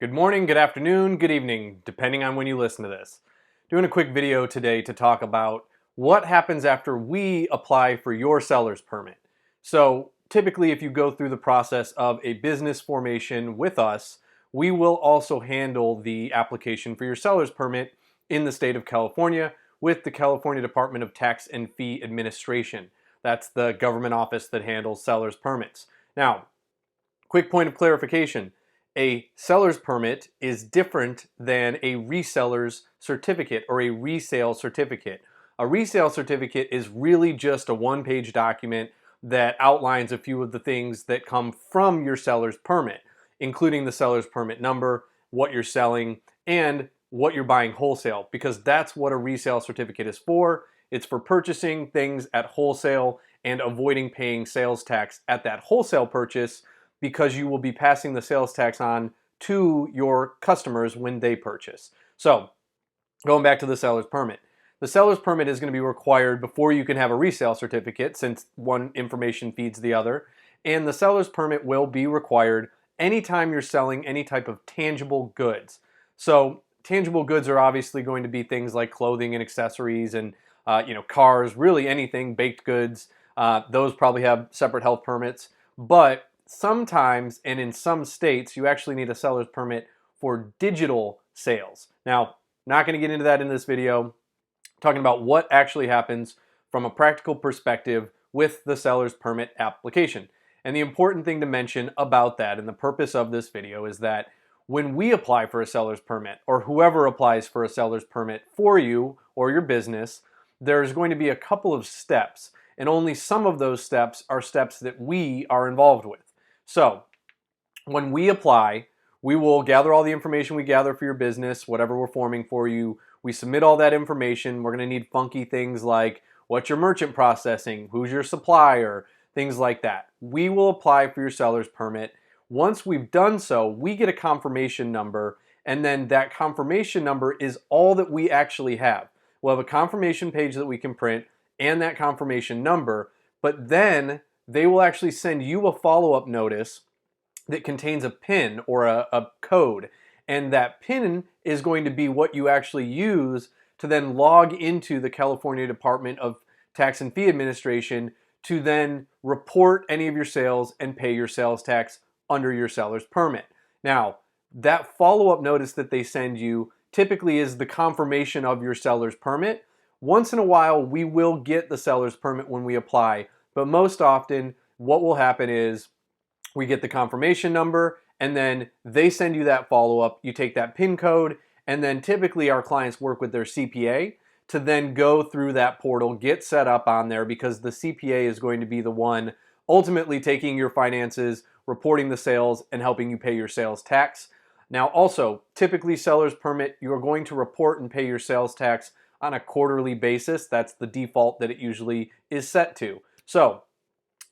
Good morning, good afternoon, good evening, depending on when you listen to this. Doing a quick video today to talk about what happens after we apply for your seller's permit. So typically if you go through the process of a business formation with us, we will also handle the application for your seller's permit in the state of California with the California Department of Tax and Fee Administration. That's the government office that handles seller's permits. Now, quick point of clarification. A seller's permit is different than a reseller's certificate or a resale certificate. A resale certificate is really just a one-page document that outlines a few of the things that come from your seller's permit, including the seller's permit number, what you're selling, and what you're buying wholesale, because that's what a resale certificate is for. It's for purchasing things at wholesale and avoiding paying sales tax at that wholesale purchase, because you will be passing the sales tax on to your customers when they purchase. So, going back to the seller's permit. The seller's permit is going to be required before you can have a resale certificate, since one information feeds the other. And the seller's permit will be required anytime you're selling any type of tangible goods. So, tangible goods are obviously going to be things like clothing and accessories and cars, really anything, baked goods. Those probably have separate health permits. But sometimes, and in some states, you actually need a seller's permit for digital sales. Now, not going to get into that in this video. Talking about what actually happens from a practical perspective with the seller's permit application. And the important thing to mention about that, and the purpose of this video, is that when we apply for a seller's permit, or whoever applies for a seller's permit for you or your business, there's going to be a couple of steps, and only some of those steps are steps that we are involved with. So, when we apply, we will gather all the information we gather for your business, whatever we're forming for you. We submit all that information. We're going to need funky things like what's your merchant processing, who's your supplier, things like that. We will apply for your seller's permit. Once we've done so, we get a confirmation number, and then that confirmation number is all that we actually have. We'll have a confirmation page that we can print and that confirmation number, but then they will actually send you a follow-up notice that contains a PIN or a code. And that PIN is going to be what you actually use to then log into the California Department of Tax and Fee Administration to then report any of your sales and pay your sales tax under your seller's permit. Now, that follow-up notice that they send you typically is the confirmation of your seller's permit. Once in a while, we will get the seller's permit when we apply, but most often what will happen is we get the confirmation number, and then they send you that follow-up. You take that PIN code, and then typically our clients work with their CPA to then go through that portal, get set up on there, because the CPA is going to be the one ultimately taking your finances, reporting the sales, and helping you pay your sales tax. Now also, typically seller's permit, you're going to report and pay your sales tax on a quarterly basis. That's the default that it usually is set to. So,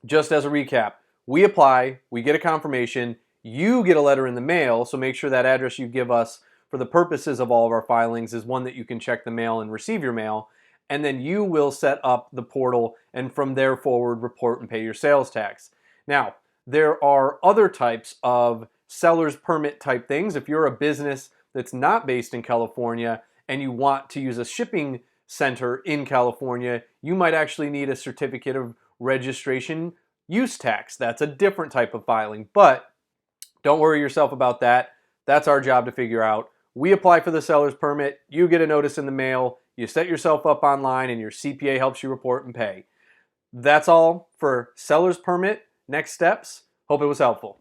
just as a recap, we apply, we get a confirmation, you get a letter in the mail, so make sure that address you give us for the purposes of all of our filings is one that you can check the mail and receive your mail, and then you will set up the portal and from there forward report and pay your sales tax. Now, there are other types of seller's permit type things. If you're a business that's not based in California and you want to use a shipping center in California, you might actually need a certificate of registration use tax. That's a different type of filing, but don't worry yourself about that. That's our job to figure out. We apply for the seller's permit, you get a notice in the mail, you set yourself up online, and your CPA helps you report and pay. That's all for seller's permit. Next steps. Hope it was helpful.